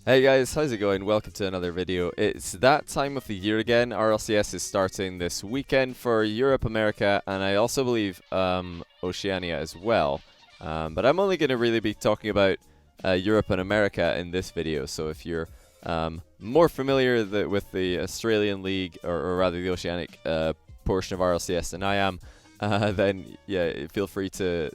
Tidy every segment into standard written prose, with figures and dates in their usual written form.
Hey guys, how's it going? Welcome to another video. It's that time of the year again. RLCS is starting this weekend for Europe, America, and I also believe Oceania as well. But I'm only going to really be talking about Europe and America in this video. So if you're more familiar with the Australian League, or rather the Oceanic portion of RLCS than I am, then yeah, feel free to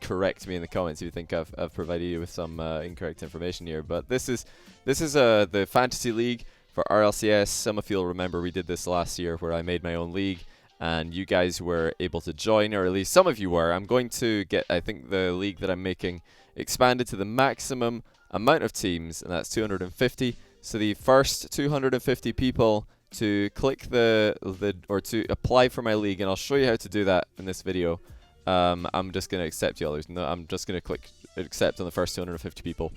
correct me in the comments if you think I've provided you with some incorrect information here. But this is the fantasy league for RLCS. Some of you'll remember we did this last year where I made my own league and you guys were able to join, or at least some of you were. I'm going to get, I think, the league that I'm making expanded to the maximum amount of teams, and that's 250. So the first 250 people to click or to apply for my league, and I'll show you how to do that in this video. I'm just going to accept you all. I'm just going to click accept on the first 250 people.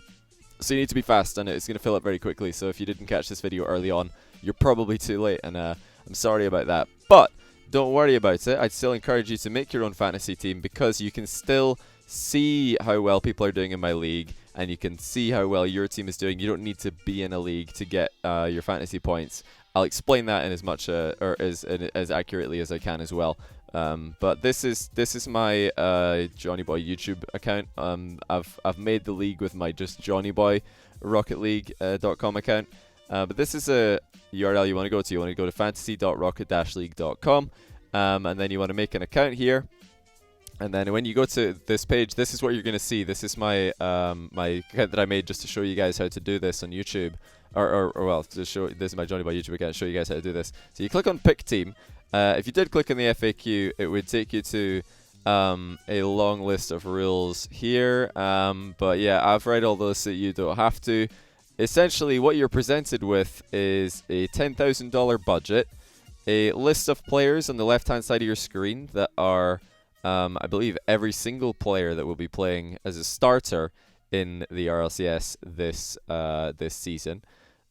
So you need to be fast, and it's going to fill up very quickly. So if you didn't catch this video early on, you're probably too late, and I'm sorry about that. But don't worry about it. I'd still encourage you to make your own fantasy team, because you can still see how well people are doing in my league, and you can see how well your team is doing. You don't need to be in a league to get your fantasy points. I'll explain that in as much or as accurately as I can as well. But this is my Johnny Boy YouTube account. I've made the league with my just Johnny Boy Rocket League.com account. But this is a URL you want to go to. You want to go to fantasy.rocket-league.com, and then you want to make an account here. And then when you go to this page, this is what you're going to see. This is my my account that I made just to show you guys how to do this on YouTube. Or well, to show, this is my Johnny Boy YouTube account, show you guys how to do this. So you click on Pick Team. If you did click on the FAQ, it would take you to a long list of rules here. But yeah, I've read all those so you don't have to. Essentially, what you're presented with is a $10,000 budget, a list of players on the left-hand side of your screen that are, I believe, every single player that will be playing as a starter in the RLCS this season.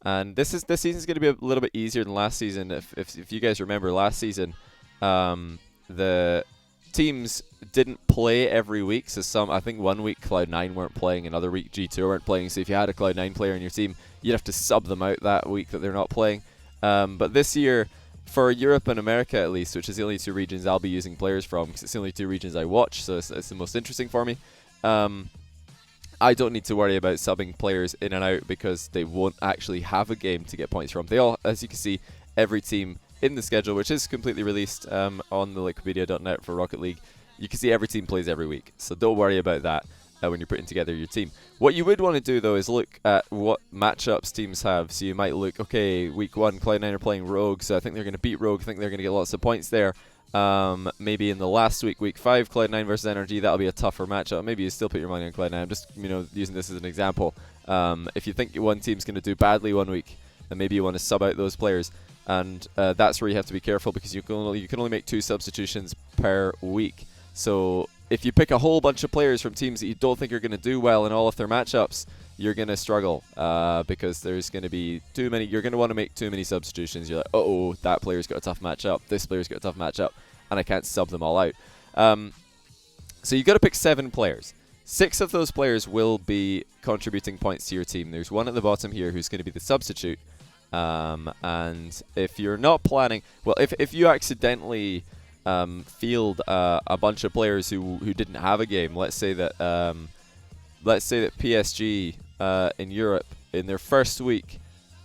And this season's going to be a little bit easier than last season. If you guys remember last season, the teams didn't play every week. So I think 1 week Cloud9 weren't playing, another week G2 weren't playing. So if you had a Cloud9 player in your team, you'd have to sub them out that week that they're not playing. But this year, for Europe and America at least, which is the only two regions I'll be using players from, because it's the only two regions I watch, so it's the most interesting for me. I don't need to worry about subbing players in and out, because they won't actually have a game to get points from. They all, as you can see, every team in the schedule, which is completely released on the Wikipedia.net for Rocket League, you can see every team plays every week. So don't worry about that when you're putting together your team. What you would want to do, though, is look at what matchups teams have. So you might look, okay, week 1, Cloud9 are playing Rogue, so I think they're going to beat Rogue. I think they're going to get lots of points there. Maybe in the last week, week 5, Cloud9 versus NRG, that'll be a tougher matchup. Maybe you still put your money on Cloud9. I'm just, using this as an example. If you think one team's going to do badly 1 week, then maybe you want to sub out those players, and that's where you have to be careful, because you can only make 2 substitutions per week. So if you pick a whole bunch of players from teams that you don't think are going to do well in all of their matchups, you're going to struggle, because there's going to be too many. You're going to want to make too many substitutions. You're like, uh-oh, that player's got a tough matchup, this player's got a tough matchup, and I can't sub them all out. So you've got to pick 7 players. 6 of those players will be contributing points to your team. There's one at the bottom here who's going to be the substitute. And if you're not planning, well, if you accidentally field a bunch of players who didn't have a game, let's say that PSG in Europe, in their first week,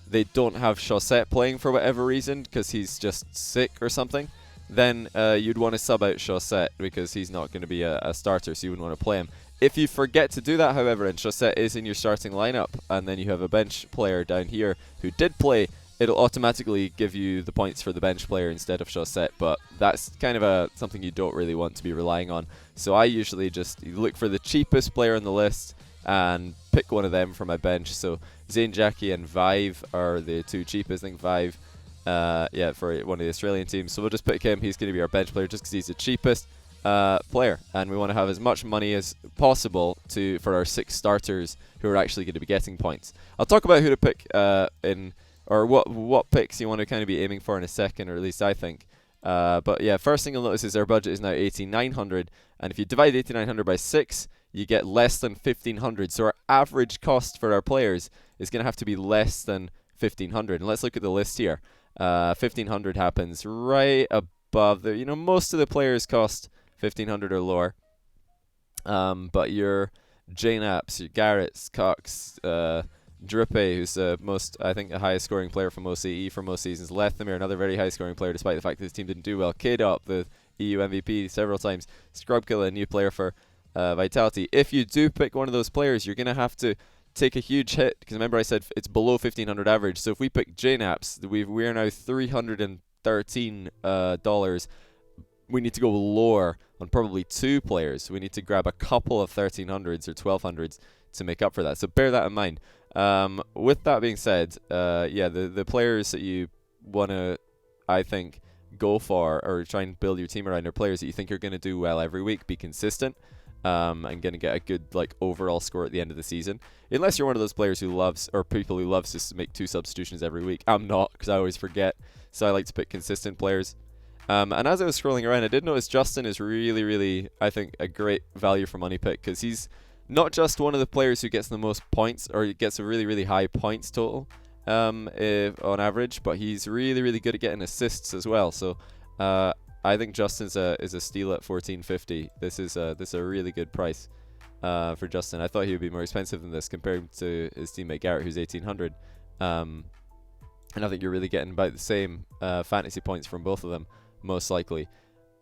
they don't have Chaussette playing for whatever reason, because he's just sick or something, then you'd want to sub out Chaussette, because he's not going to be a starter, so you wouldn't want to play him. If you forget to do that, however, and Chaussette is in your starting lineup, and then you have a bench player down here who did play, it'll automatically give you the points for the bench player instead of Chaussette, but that's kind of something you don't really want to be relying on. So I usually just look for the cheapest player on the list and pick one of them for my bench. So Zane, Jackie, and Vive are the 2 cheapest. I think Vive, for one of the Australian teams. So we'll just pick him. He's going to be our bench player just because he's the cheapest player, and we want to have as much money as possible for our 6 starters who are actually going to be getting points. I'll talk about who to pick or what picks you want to kind of be aiming for in a second, or at least I think. But yeah, first thing you'll notice is our budget is now 8,900, and if you divide 8,900 by 6, you get less than 1,500. So our average cost for our players is going to have to be less than 1,500. And let's look at the list here. 1,500 happens right above the, most of the players cost 1,500 or lower. But your JNaps, your Garretts, Cox, Drippe, who's the highest scoring player for most AE for most seasons. Lethamyr, another very high scoring player, despite the fact that his team didn't do well. K-Dop, the EU MVP several times. Scrubkilla, a new player for Vitality. If you do pick one of those players, you're going to have to take a huge hit, because remember I said it's below 1,500 average. So if we pick JNaps, we are now $313. We need to go lower on probably 2 players. We need to grab a couple of 1,300s or 1,200s to make up for that. So bear that in mind. With that being said, the players that you want to, I think, go for or try and build your team around are players that you think are going to do well every week, be consistent, and going to get a good overall score at the end of the season. Unless you're one of those players who loves, or people who loves to make 2 substitutions every week. I'm not, because I always forget. So I like to pick consistent players. And as I was scrolling around, I did notice Justin is really, really, I think, a great value for money pick, because he's not just one of the players who gets the most points, or gets a really, really high points total on average, but he's really, really good at getting assists as well. So I think Justin's is a steal at 1450. This is a really good price for Justin. I thought he would be more expensive than this compared to his teammate Garrett, who's 1800. And I think you're really getting about the same fantasy points from both of them, most likely.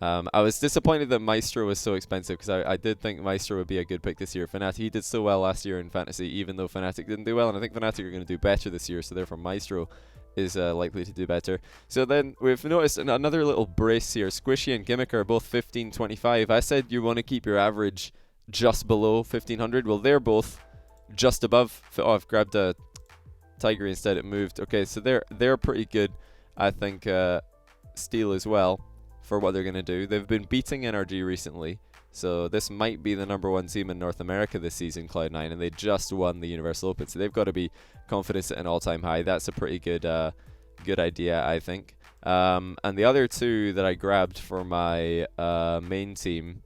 I was disappointed that Maestro was so expensive, because I did think Maestro would be a good pick this year. Fnatic, he did so well last year in Fantasy, even though Fnatic didn't do well, and I think Fnatic are going to do better this year, so therefore Maestro is likely to do better. So then we've noticed another little brace here. Squishy and Gimmick are both 1525. I said you want to keep your average just below 1500. Well, they're both just above. Oh, I've grabbed a Tiger instead. It moved. Okay, so they're pretty good, I think, steal as well for what they're going to do. They've been beating NRG recently, so this might be the #1 team in North America this season, Cloud9, and they just won the Universal Open, so they've got to be confident at an all-time high. That's a pretty good idea, I think. And the other 2 that I grabbed for my main team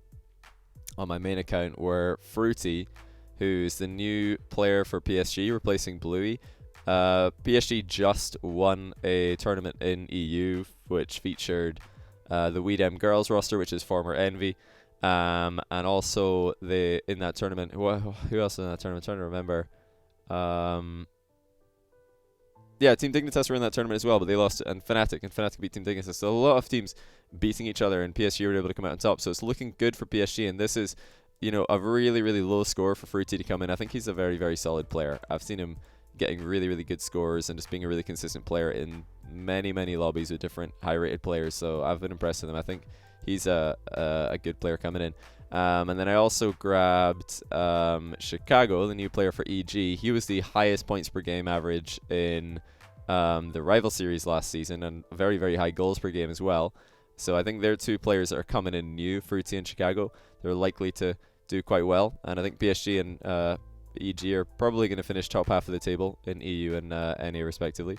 on my main account were Fruity, who's the new player for PSG, replacing Bluey. PSG just won a tournament in EU, which featured the WeDem girls roster, which is former Envy. And also in that tournament, who else in that tournament? I'm trying to remember. Team Dignitas were in that tournament as well, but they lost, and Fnatic beat Team Dignitas. So a lot of teams beating each other, and PSG were able to come out on top. So it's looking good for PSG, and this is, a really, really low score for Fruity to come in. I think he's a very, very solid player. I've seen him getting really, really good scores and just being a really consistent player in many, many lobbies with different high-rated players. So I've been impressed with him. I think he's a good player coming in. And then I also grabbed Chicago, the new player for EG. He was the highest points per game average in the Rival Series last season, and very, very high goals per game as well. So I think they're 2 players that are coming in new, Fruity and Chicago. They're likely to do quite well. And I think PSG and EG are probably going to finish top half of the table in EU and NA respectively.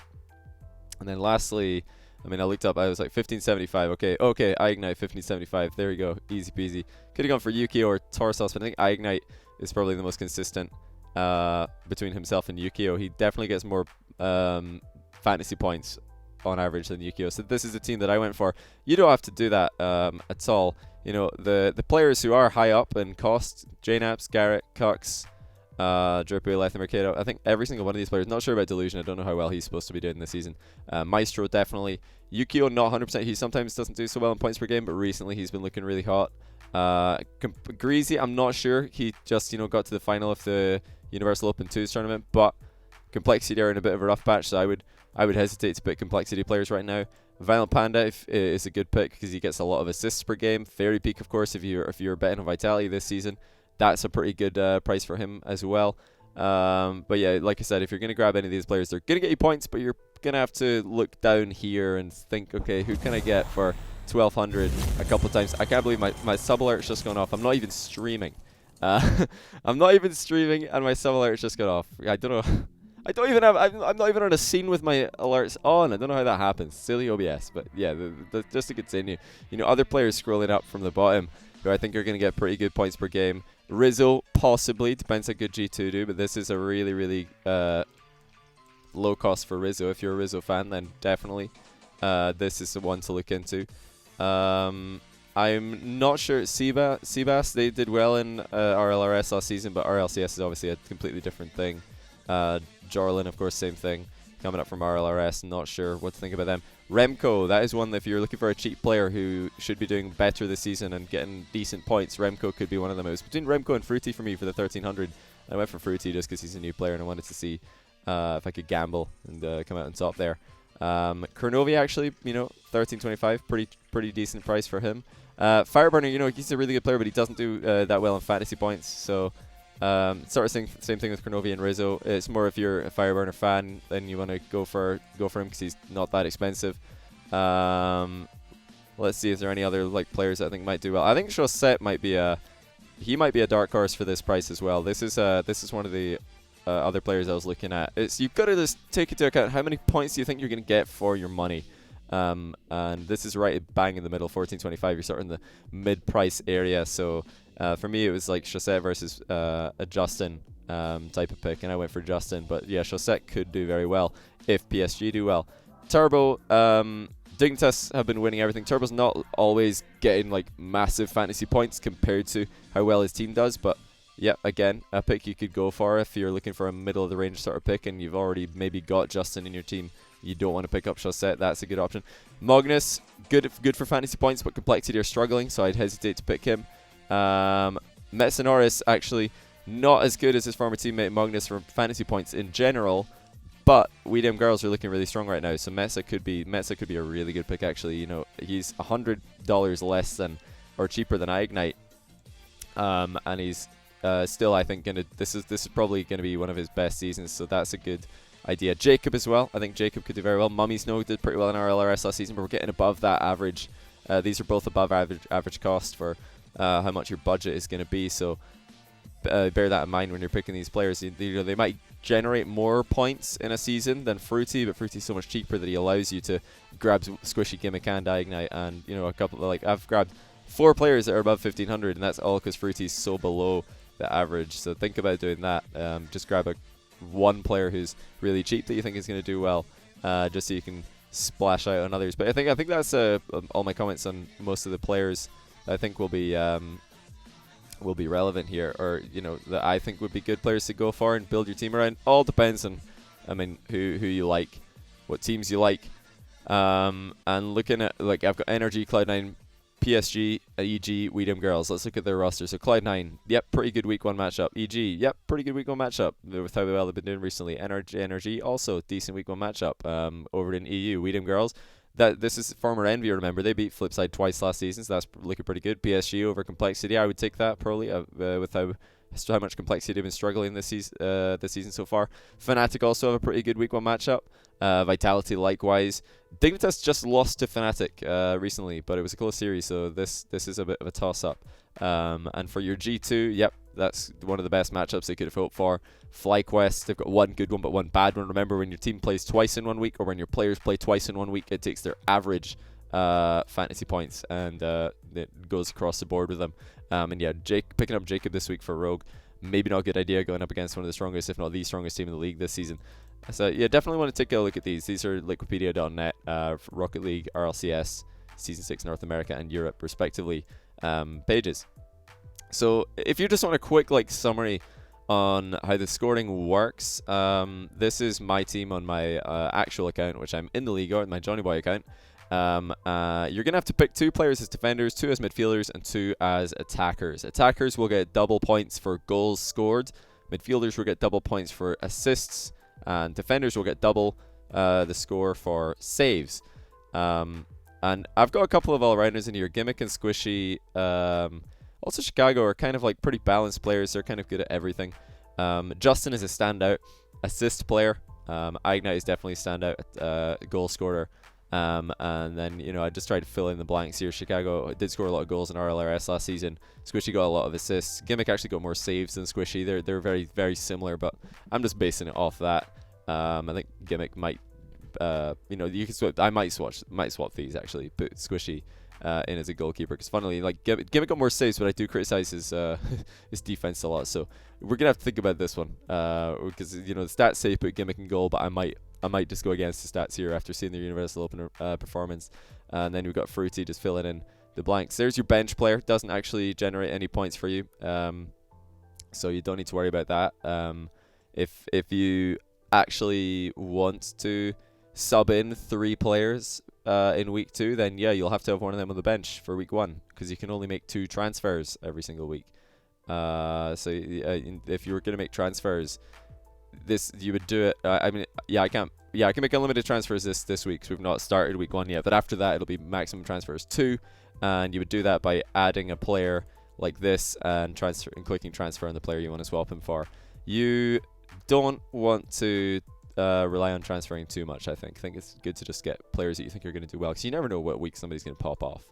And then lastly, I looked up, I was like 1575. Okay, iIgnite 1575. There we go, easy peasy. Could have gone for Yukio or Torsos, but I think iIgnite is probably the most consistent between himself and Yukio. He definitely gets more fantasy points on average than Yukio. So this is the team that I went for. You don't have to do that at all. The players who are high up in cost, JNaps, Garrett, Cox, Drippe, Lethamyr, Kato. I think every single one of these players, not sure about Delusion, I don't know how well he's supposed to be doing this season. Maestro, definitely. Yukio, not 100%. He sometimes doesn't do so well in points per game, but recently he's been looking really hot. Greasy, I'm not sure. He just, got to the final of the Universal Open 2's tournament, but Complexity are in a bit of a rough patch, so I would hesitate to pick Complexity players right now. Violent Panda is a good pick because he gets a lot of assists per game. Fairy Peak, of course, if you're betting on Vitality this season, that's a pretty good price for him as well. But yeah, like I said, if you're going to grab any of these players, they're going to get you points, but you're going to have to look down here and think, okay, who can I get for 1,200 a couple of times? I can't believe my sub alert's just gone off. I'm not even streaming. I'm not even streaming, and my sub alert's just gone off. I don't know. I'm not even on a scene with my alerts on. I don't know how that happens. Silly OBS. But yeah, just to continue, other players scrolling up from the bottom who I think are going to get pretty good points per game. Rizzo, possibly. Depends how good G2 do, but this is a really, really low cost for Rizzo. If you're a Rizzo fan, then definitely this is the one to look into. I'm not sure. Seabass, they did well in RLRS last season, but RLCS is obviously a completely different thing. Jorlin, of course, same thing. Coming up from RLRS, not sure what to think about them. Remco, that is one that if you're looking for a cheap player who should be doing better this season and getting decent points, Remco could be one of them. It was between Remco and Fruity for me for the 1300. I went for Fruity just because he's a new player and I wanted to see if I could gamble and come out on top there. Kernovi actually, 1325, pretty decent price for him. Fireburner, he's a really good player, but he doesn't do that well in fantasy points. So sort of same thing with Kernovi and Rizzo. It's more if you're a Fireburner fan, then you want to go for him because he's not that expensive. Let's see if there are any other players that I think might do well. I think Chaussette might be a dark horse for this price as well. This is one of the other players I was looking at. You've got to just take into account how many points do you think you're going to get for your money. And this is right bang in the middle, 1425. You're sort of in the mid-price area. So for me, it was like Chaussette versus a Justin type of pick, and I went for Justin. But yeah, Chaussette could do very well if PSG do well. Turbo, Dignitas have been winning everything. Turbo's not always getting massive fantasy points compared to how well his team does, but yeah, again, a pick you could go for if you're looking for a middle of the range sort of pick and you've already maybe got Justin in your team. You don't want to pick up Chaussette. That's a good option. Magnus, good for fantasy points, but complexity are struggling, so I'd hesitate to pick him. Metsanoris, actually not as good as his former teammate Magnus for fantasy points in general, but We Dem Girls are looking really strong right now, so Metsa could be a really good pick actually. He's $100 less than or cheaper than Ignite, and he's still, I think, this is probably gonna be one of his best seasons, so that's a good idea. Jacob as well. I think Jacob could do very well. Mummy Snow did pretty well in RLRS last season, but we're getting above that average. These are both above average cost for how much your budget is going to be, so bear that in mind when you're picking these players. They might generate more points in a season than Fruity, but Fruity's so much cheaper that he allows you to grab Squishy, Gimmick, and Ignite, and a couple of, I've grabbed 4 players that are above 1500, and that's all because Fruity's so below the average. So think about doing that. Just grab one player who's really cheap that you think is going to do well, just so you can splash out on others. But I think that's all my comments on most of the players that I think will be relevant here, or that I think would be good players to go for and build your team around. All depends on, who you like, what teams you like, and looking at I've got Energy, Cloud9, PSG, EG, We Dem Girls. Let's look at their roster. So Cloud9, yep, pretty good week 1 matchup. EG, yep, pretty good week 1 matchup with how well they've been doing recently. Energy, also decent week 1 matchup over in EU. We Dem Girls, this is former Envy, remember. They beat Flipside twice last season, so that's looking pretty good. PSG over Complexity, I would take that probably with how much Complexity they've been struggling this season so far. Fnatic also have a pretty good week 1 matchup. Vitality likewise. Dignitas just lost to Fnatic recently, but it was a close series, so this is a bit of a toss-up. And for your G2, yep, that's one of the best matchups they could have hoped for. FlyQuest, they've got one good one but one bad one. Remember, when your team plays twice in 1 week, or when your players play twice in 1 week, it takes their average fantasy points and it goes across the board with them. And yeah, picking up Jacob this week for Rogue, maybe not a good idea going up against one of the strongest, if not the strongest team in the league this season. So yeah, definitely want to take a look at these. These are Liquipedia.net, Rocket League, RLCS, Season 6 North America and Europe, respectively, pages. So if you just want a quick like summary on how the scoring works, this is my team on my actual account, which I'm in the league on, my Johnny Boy account. You're going to have to pick 2 players as defenders, 2 as midfielders, and 2 as attackers. Attackers will get double points for goals scored. Midfielders will get double points for assists. And defenders will get double the score for saves. And I've got a couple of all-rounders in here. Gimmick and Squishy. Also Chicago are kind of like pretty balanced players. They're kind of good at everything. Justin is a standout assist player. Ignite is definitely a standout goal scorer. And then, I just tried to fill in the blanks here. Chicago did score a lot of goals in RLRS last season. Squishy got a lot of assists. Gimmick actually got more saves than Squishy. They're very, very similar, but I'm just basing it off that. I think Gimmick might, you can swap. I might swap these actually. Put Squishy in as a goalkeeper. Because funnily, like Gimmick got more saves, but I do criticize his his defense a lot. So we're gonna have to think about this one, because the stats say put Gimmick in goal, but I might just go against the stats here after seeing their Universal Open performance. And then we've got Fruity just filling in the blanks. There's your bench player. Doesn't actually generate any points for you, so you don't need to worry about that. If you actually want to sub in 3 players in week 2, then yeah, you'll have to have one of them on the bench for week 1, because you can only make 2 transfers every single week. So if you were going to make transfers, you would do it. I can make unlimited transfers this week, because we've not started week 1 yet. But after that, it'll be maximum transfers 2, and you would do that by adding a player like this and clicking transfer on the player you want to swap him for. You don't want to rely on transferring too much. I think it's good to just get players that you think are going to do well, because you never know what week somebody's going to pop off,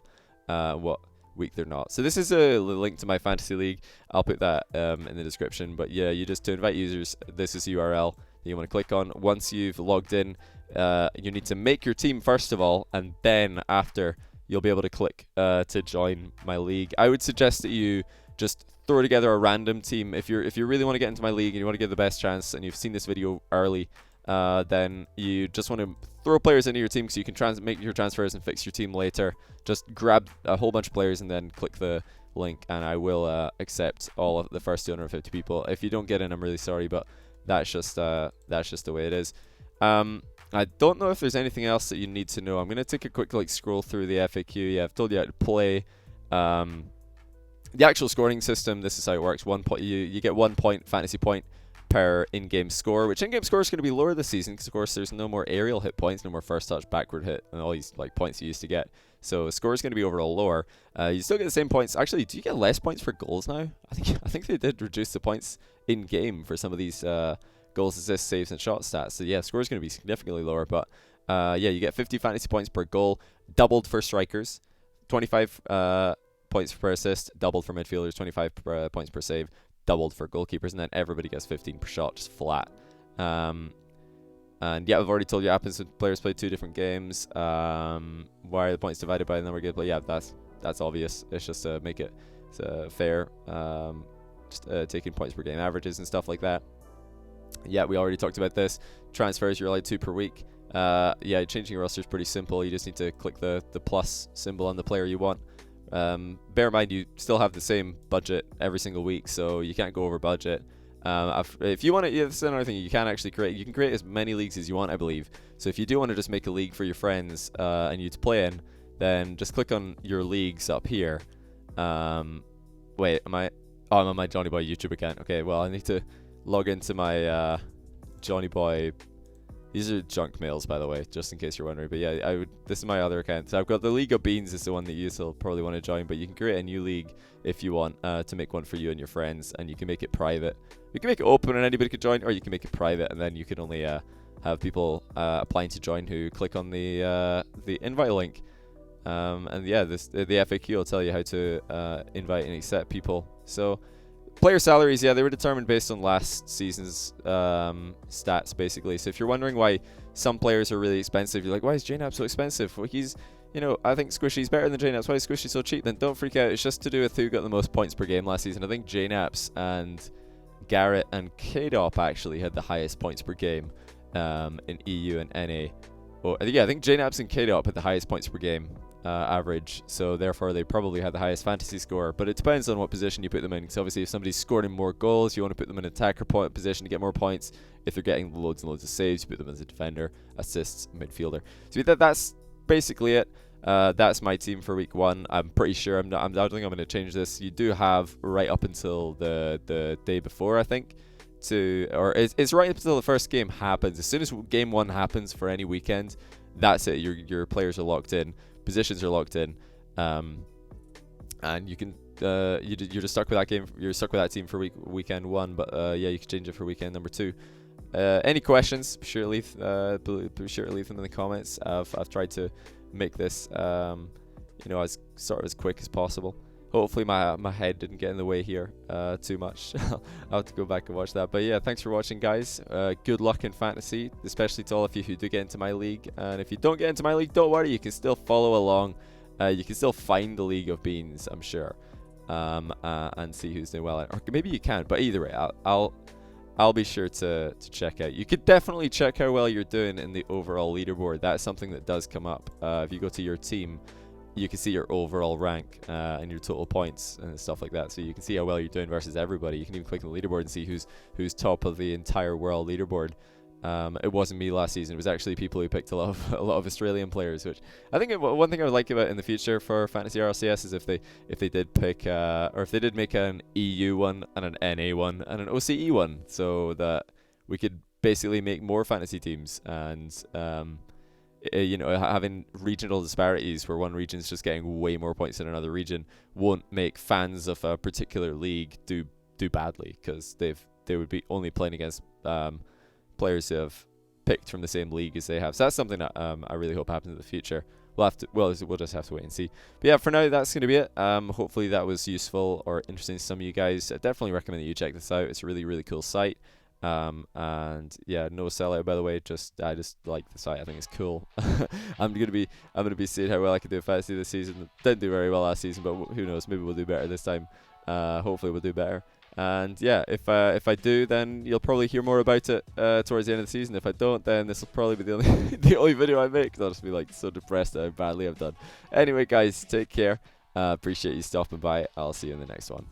what week they're not. So this is a link to my fantasy league. I'll put that in the description. But yeah, to invite users, this is the URL that you want to click on. Once you've logged in, you need to make your team first of all, and then after you'll be able to click to join my league. I would suggest that you just throw together a random team. If you really want to get into my league and you want to give the best chance, and you've seen this video early, then you just want to throw players into your team so you can make your transfers and fix your team later. Just grab a whole bunch of players and then click the link, and I will accept all of the first 250 people. If you don't get in, I'm really sorry, but that's just the way it is. I don't know if there's anything else that you need to know. I'm going to take a quick scroll through the FAQ. Yeah, I've told you how to play. The actual scoring system, this is how it works. 1 point, you get 1 point, fantasy point per in-game score, which in-game score is going to be lower this season because, of course, there's no more aerial hit points, no more first touch, backward hit, and all these points you used to get. So score is going to be overall lower. You still get the same points. Actually, do you get less points for goals now? I think they did reduce the points in-game for some of these goals, assists, saves, and shot stats. So yeah, score is going to be significantly lower, but yeah, you get 50 fantasy points per goal, doubled for strikers, 25 points per assist, doubled for midfielders, 25 points per save, doubled for goalkeepers, and then everybody gets 15 per shot, just flat. And yeah, I've already told you what happens when players play 2 different games. Why are the points divided by the number good? But yeah, that's obvious. It's just to make it fair. Just taking points per game averages and stuff like that. Yeah, we already talked about this. Transfers, you're allowed 2 per week. Yeah, changing your roster is pretty simple. You just need to click the plus symbol on the player you want. Bear in mind, you still have the same budget every single week, so you can't go over budget. If you want to, yeah, this is another thing you can actually create. You can create as many leagues as you want, I believe. So if you do want to just make a league for your friends and you to play in, then just click on your leagues up here. Wait, am I? Oh, I'm on my Johnny Boy YouTube account. Okay, well, I need to log into my Johnny Boy. These are junk mails, by the way, just in case you're wondering. But yeah, this is my other account. So I've got the League of Beans is the one that you still probably want to join, but you can create a new league if you want to make one for you and your friends, and you can make it private. You can make it open and anybody can join, or you can make it private, and then you can only have people applying to join who click on the invite link. And yeah, the FAQ will tell you how to invite and accept people. So player salaries, yeah, they were determined based on last season's stats, basically. So if you're wondering why some players are really expensive, you're like, why is JNAP so expensive? Well, he's, I think Squishy's better than JNAP's. Why is Squishy so cheap? Then don't freak out. It's just to do with who got the most points per game last season. I think JNAP's and Garrett and KDOP actually had the highest points per game in EU and NA. Well, yeah, I think JNAP's and KDOP had the highest points per game average, so therefore they probably had the highest fantasy score, but it depends on what position you put them in, because obviously if somebody's scoring more goals, you want to put them in an attacker position to get more points. If they're getting loads and loads of saves, you put them as a defender, assists, midfielder. So that's basically it. That's my team for week 1. I'm pretty sure I don't think I'm going to change this. You do have right up until the day before, I think, it's right up until the first game happens. As soon as game 1 happens for any weekend, that's it. Your players are locked in. Positions are locked in, and you can you're just stuck with that game. You're stuck with that team for weekend 1, but yeah, you can change it for weekend number 2. Any questions? Be sure to leave them in the comments. I've tried to make this as as quick as possible. Hopefully my head didn't get in the way here too much. I'll have to go back and watch that. But yeah, thanks for watching, guys. Good luck in fantasy, especially to all of you who do get into my league. And if you don't get into my league, don't worry. You can still follow along You can still find the League of Beans, I'm sure, and see who's doing well. Or maybe you can, but either way, I'll be sure to check out. You could definitely check how well you're doing in the overall leaderboard. That's something that does come up. If you go to your team, you can see your overall rank and your total points and stuff like that. So you can see how well you're doing versus everybody. You can even click on the leaderboard and see who's top of the entire world leaderboard. It wasn't me last season. It was actually people who picked a lot of Australian players, which I think one thing I would like about in the future for Fantasy RLCS is if they did pick or if they did make an EU one and an NA one and an OCE one, so that we could basically make more fantasy teams and having regional disparities where one region's just getting way more points than another region won't make fans of a particular league do badly, because they would be only playing against players who have picked from the same league as they have. So that's something that I really hope happens in the future. We'll just have to wait and see. But yeah, for now that's going to be it. Hopefully that was useful or interesting to some of you guys. I definitely recommend that you check this out. It's a really, really cool site. And yeah, no sellout, by the way. I just like the site. I think it's cool. I'm gonna be seeing how well I can do fantasy this season. Didn't do very well last season, but who knows? Maybe we'll do better this time. Hopefully we'll do better. And yeah, if I do, then you'll probably hear more about it towards the end of the season. If I don't, then this will probably be the only the only video I make, 'cause I'll just be like so depressed at how badly I've done. Anyway, guys, take care. Appreciate you stopping by. I'll see you in the next one.